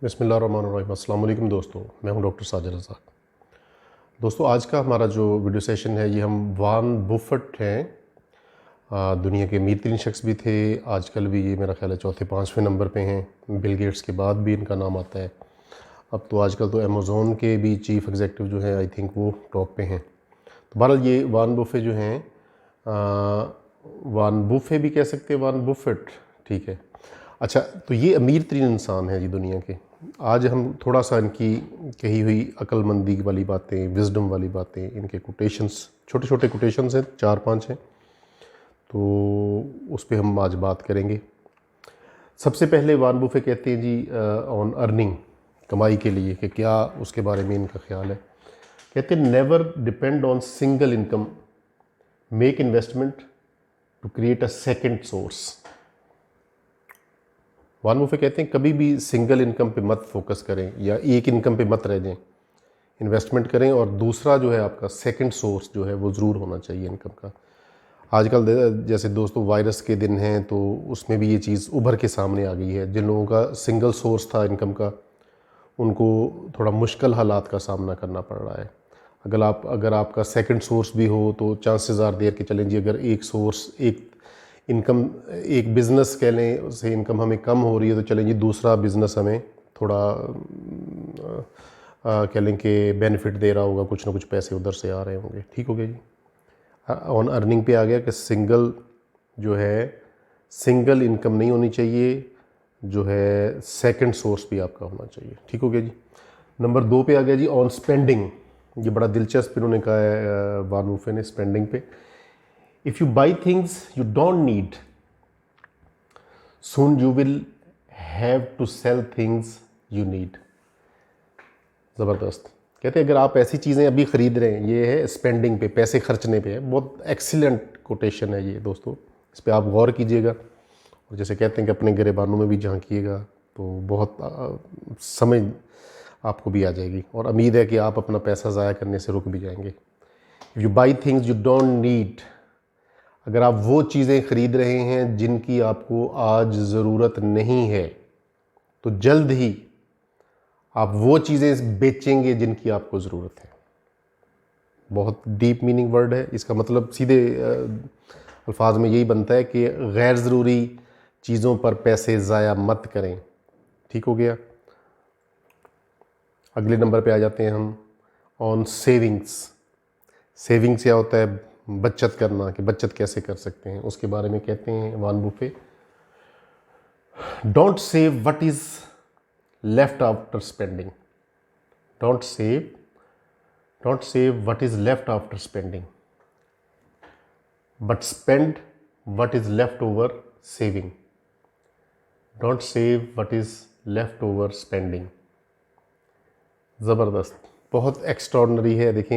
बिस्मिल्लाहिर्रहमानिर्रहीम। अस्सलाम वालेकुम दोस्तों, मैं हूं डॉक्टर साजिद रज़ाक। दोस्तों, आज का हमारा जो वीडियो सेशन है ये हम वारन बुफेट हैं, दुनिया के अमीर तरीन शख्स भी थे, आजकल भी ये मेरा ख्याल है चौथे पाँचवें नंबर पे हैं। बिल गेट्स के बाद भी इनका नाम आता है। अब तो आजकल तो अमेज़ॉन के भी चीफ़ एग्जीक्यूटिव जो हैं आई थिंक वो टॉप पे हैं। तो बहरहाल ये वारन बुफे जो हैं, वारन बुफे भी कह सकते हैं, वारन बुफेट, ठीक है। अच्छा, तो ये अमीर तरीन इंसान है जी दुनिया के। आज हम थोड़ा सा इनकी कही हुई अक्लमंदी वाली बातें, विजडम वाली बातें, इनके कोटेशंस, छोटे छोटे कोटेशंस हैं, 4-5 हैं, तो उस पर हम आज बात करेंगे। सबसे पहले वारन बुफे कहते हैं जी ऑन अर्निंग, कमाई के लिए, कि क्या उसके बारे में इनका ख्याल है। कहते हैं never depend on single income, make investment to create a second source. Warren Buffett कहते हैं कभी भी सिंगल इनकम पे मत फोकस करें या एक इनकम पे मत रह जाएं, इन्वेस्टमेंट करें और दूसरा जो है आपका सेकंड सोर्स जो है वो ज़रूर होना चाहिए इनकम का। आजकल जैसे दोस्तों वायरस के दिन हैं तो उसमें भी ये चीज़ उभर के सामने आ गई है। जिन लोगों का सिंगल सोर्स था इनकम का, उनको थोड़ा मुश्किल हालात का सामना करना पड़ रहा है। अगर आपका सेकंड सोर्स भी हो तो चांसेस आर देयर कि चलें जी, अगर एक सोर्स, एक इनकम, एक बिज़नेस कह लें उससे इनकम हमें कम हो रही है तो चलें जी दूसरा बिज़नेस हमें थोड़ा कह लें कि बेनिफिट दे रहा होगा, कुछ ना कुछ पैसे उधर से आ रहे होंगे। ठीक हो गया जी। ऑन अर्निंग पे आ गया कि सिंगल जो है, सिंगल इनकम नहीं होनी चाहिए, जो है सेकंड सोर्स भी आपका होना चाहिए। ठीक हो गया जी। नंबर 2 पे आ गया जी ऑन स्पेंडिंग। ये बड़ा दिलचस्प इन्होंने कहा है वारन बुफे ने स्पेंडिंग पे। If you buy things you don't need, soon you will have to sell things you need। ज़बरदस्त। कहते हैं अगर आप ऐसी चीज़ें अभी ख़रीद रहे हैं, ये है स्पेंडिंग पे, पैसे खर्चने पे है। बहुत एक्सीलेंट कोटेशन है ये दोस्तों, इस पर आप गौर कीजिएगा और जैसे कहते हैं कि अपने गिरेबानों में भी झांकिएगा तो बहुत समझ आपको भी आ जाएगी और उम्मीद है कि आप अपना पैसा ज़ाया करने से रुक भी जाएंगे। If you buy things you don't need, अगर आप वो चीज़ें ख़रीद रहे हैं जिनकी आपको आज ज़रूरत नहीं है तो जल्द ही आप वो चीज़ें बेचेंगे जिनकी आपको ज़रूरत है। बहुत डीप मीनिंग वर्ड है। इसका मतलब सीधे अल्फाज में यही बनता है कि गैर ज़रूरी चीज़ों पर पैसे ज़ाया मत करें। ठीक हो गया। अगले नंबर पे आ जाते हैं हम ऑन सेविंग्स। सेविंग्स क्या होता है? बचत करना, कि बचत कैसे कर सकते हैं, उसके बारे में कहते हैं Warren Buffett, don't save what is left after spending. Don't save what is left after spending, but spend what is left over saving. Don't save what is left over spending. ज़बरदस्त, बहुत एक्स्ट्रॉर्डनरी है। देखें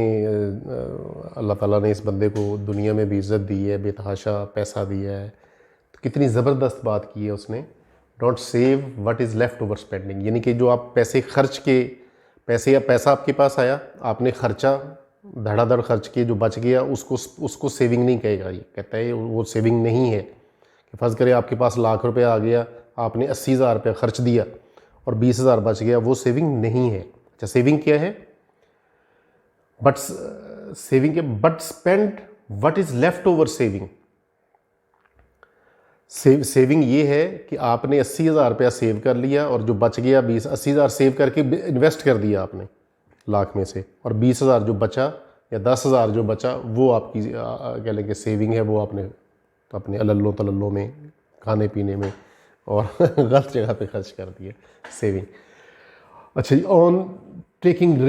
अल्लाह ताला ने इस बंदे को दुनिया में भी इज़्ज़त दी है, बेतहाशा पैसा दिया है, तो कितनी ज़बरदस्त बात की है उसने। Don't save what is left over spending, यानी कि जो आप पैसे खर्च के, पैसे या पैसा आपके पास आया, आपने खर्चा, धड़ाधड़ खर्च के जो बच गया उसको सेविंग नहीं कहेगा। ये कहता है वो सेविंग नहीं है। कि फ़र्ज़ करें आपके पास लाख रुपया आ गया, आपने 80,000 रुपया खर्च दिया और 20,000 बच गया, वो सेविंग नहीं है। अच्छा, सेविंग क्या है? But spend what is left over saving. Saving ये है कि आपने 80,000 रुपया सेव कर लिया और जो बच गया 80,000 सेव करके इन्वेस्ट कर दिया आपने लाख में से, और 20,000 जो बचा या 10,000 जो बचा वो आपकी कह लेंगे सेविंग है। वो आपने अपने अल्लो तल्लो में, खाने पीने में और गलत जगह पे खर्च कर दिया, सेविंग। अच्छा, ऑन टेकिंग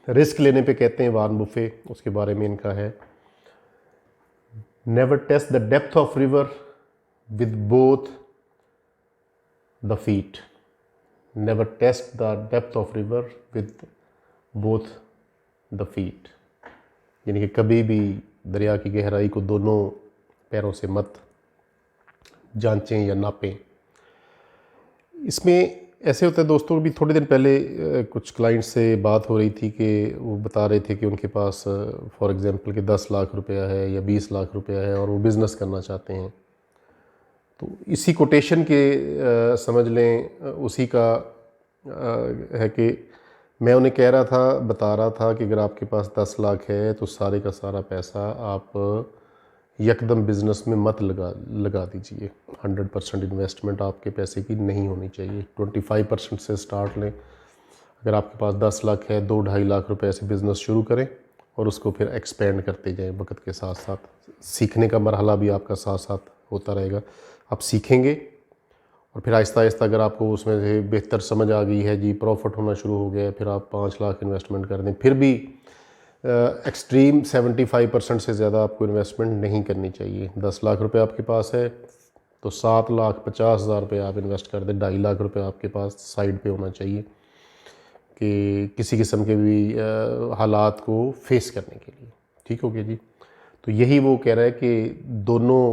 रिस्क लेने पे कहते हैं वारन बुफे, उसके बारे में इनका है, never test the depth of river with both the feet. Never test the depth of river with both the feet, यानी कि कभी भी दरिया की गहराई को दोनों पैरों से मत जांचें या नापें। इसमें ऐसे होता है दोस्तों, अभी थोड़े दिन पहले कुछ क्लाइंट से बात हो रही थी कि वो बता रहे थे कि उनके पास फॉर एग्ज़ाम्पल कि 10 लाख रुपया है या 20 लाख रुपया है और वो बिज़नेस करना चाहते हैं। तो इसी कोटेशन के समझ लें उसी का है कि मैं उन्हें कह रहा था, बता रहा था कि अगर आपके पास 10 लाख है तो सारे का सारा पैसा आप यकदम बिज़नेस में मत लगा दीजिए। 100% इन्वेस्टमेंट आपके पैसे की नहीं होनी चाहिए। 25% से स्टार्ट लें। अगर आपके पास 10 लाख है, 2-2.5 लाख रुपए से बिज़नेस शुरू करें और उसको फिर एक्सपेंड करते जाएं वक्त के साथ साथ। सीखने का मरहला भी आपका साथ साथ होता रहेगा। आप सीखेंगे और फिर आहिस्ता आहिस्ता अगर आपको उसमें से बेहतर समझ आ गई है जी, प्रॉफिट होना शुरू हो गया, फिर आप 5 लाख इन्वेस्टमेंट कर दें। फिर भी एक्सट्रीम 75% से ज़्यादा आपको इन्वेस्टमेंट नहीं करनी चाहिए। 10 लाख रुपए आपके पास है तो 7,50,000 रुपये आप इन्वेस्ट कर दें। 2.5 लाख रुपए आपके पास साइड पे होना चाहिए कि किसी किस्म के भी हालात को फेस करने के लिए। ठीक हो गया जी। तो यही वो कह रहा है कि दोनों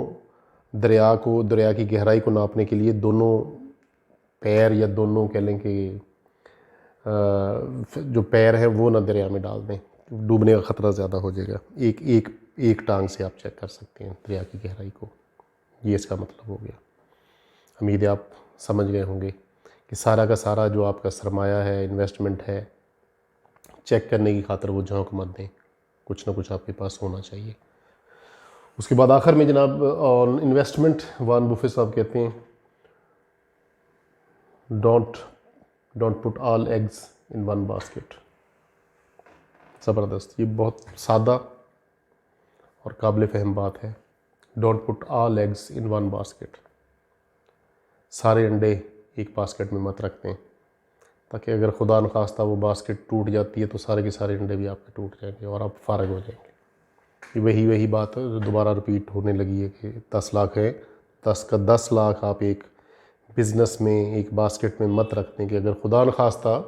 दरिया की गहराई को नापने के लिए दोनों पैर या दोनों कह लें कि जो पैर है वो ना दरिया में डाल दें, डूबने का ख़तरा ज़्यादा हो जाएगा। एक टांग से आप चेक कर सकते हैं दरिया की गहराई को। ये इसका मतलब हो गया। उम्मीद है आप समझ गए होंगे कि सारा का सारा जो आपका सरमाया है, इन्वेस्टमेंट है, चेक करने की खातिर वो झोंक मत दें। कुछ ना कुछ आपके पास होना चाहिए। उसके बाद आखिर में जनाब ऑन इन्वेस्टमेंट वारन बुफेट साहब कहते हैं don't put all eggs in one basket. ज़बरदस्त, ये बहुत सादा और काबिल फ़हम बात है। Don't put all eggs in one basket. सारे अंडे एक बास्केट में मत रखते हैं, ताकि अगर खुदा न खास्ता वो बास्केट टूट जाती है तो सारे के सारे अंडे भी आपके टूट जाएंगे और आप फारग हो जाएंगे। वही बात दोबारा रिपीट होने लगी है कि 10 लाख है, 10 का 10 लाख आप एक बिज़नेस में एक बास्केट में मत रख दें कि अगर खुदा न खास्ता,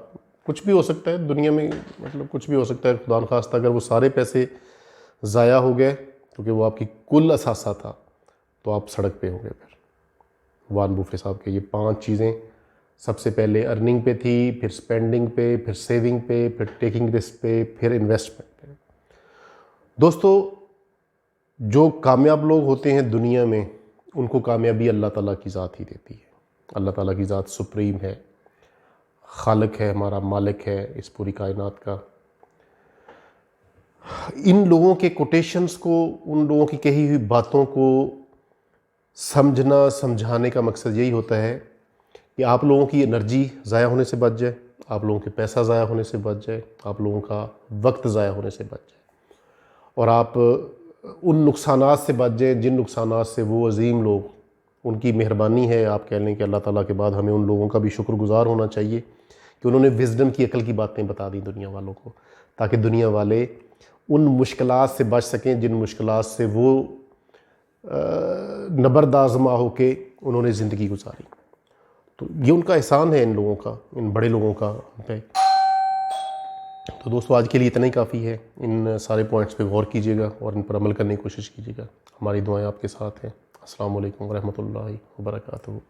कुछ भी हो सकता है दुनिया में, मतलब कुछ भी हो सकता है, खुदा न खास्ता अगर वो सारे पैसे ज़ाया हो गए क्योंकि वो आपकी कुल असासा था तो आप सड़क पे होंगे। फिर वारन बुफेट साहब के ये 5 चीज़ें सबसे पहले अर्निंग पे थी, फिर स्पेंडिंग पे, फिर सेविंग पे, फिर टेकिंग रिस्क पे, फिर इन्वेस्टमेंट पे। दोस्तों, जो कामयाब लोग होते हैं दुनिया में उनको कामयाबी अल्लाह ताला की ज़ात ही देती है। अल्लाह ताला की ज़ात सुप्रीम है, खालिक है, हमारा मालिक है इस पूरी कायनात का। इन लोगों के कोटेशंस को, उन लोगों की कही हुई बातों को समझना, समझाने का मकसद यही होता है कि आप लोगों की एनर्जी ज़ाया होने से बच जाए, आप लोगों के पैसा ज़ाया होने से बच जाए, आप लोगों का वक्त ज़ाया होने से बच जाए और आप उन नुकसानात से बच जाए जिन नुकसानात से वो अजीम लोग, उनकी मेहरबानी है। आप कह लें कि अल्लाह ताला के बाद हमें उन लोगों का भी शुक्रगुजार होना चाहिए कि उन्होंने विज़डम की, अकल की बातें बता दी दुनिया वालों को, ताकि दुनिया वाले उन मुश्किलात से बच सकें जिन मुश्किलात से वो नबरदाज़मा होके उन्होंने ज़िंदगी गुजारी। तो ये उनका एहसान है इन लोगों का, इन बड़े लोगों का पे। तो दोस्तों, आज के लिए इतना ही काफ़ी है। इन सारे पॉइंट्स पे गौर कीजिएगा और इन पर अमल करने की कोशिश कीजिएगा। हमारी दुआएं आपके साथ हैं। अस्सलाम वालेकुम रहमतुल्लाहि व बरकातहू।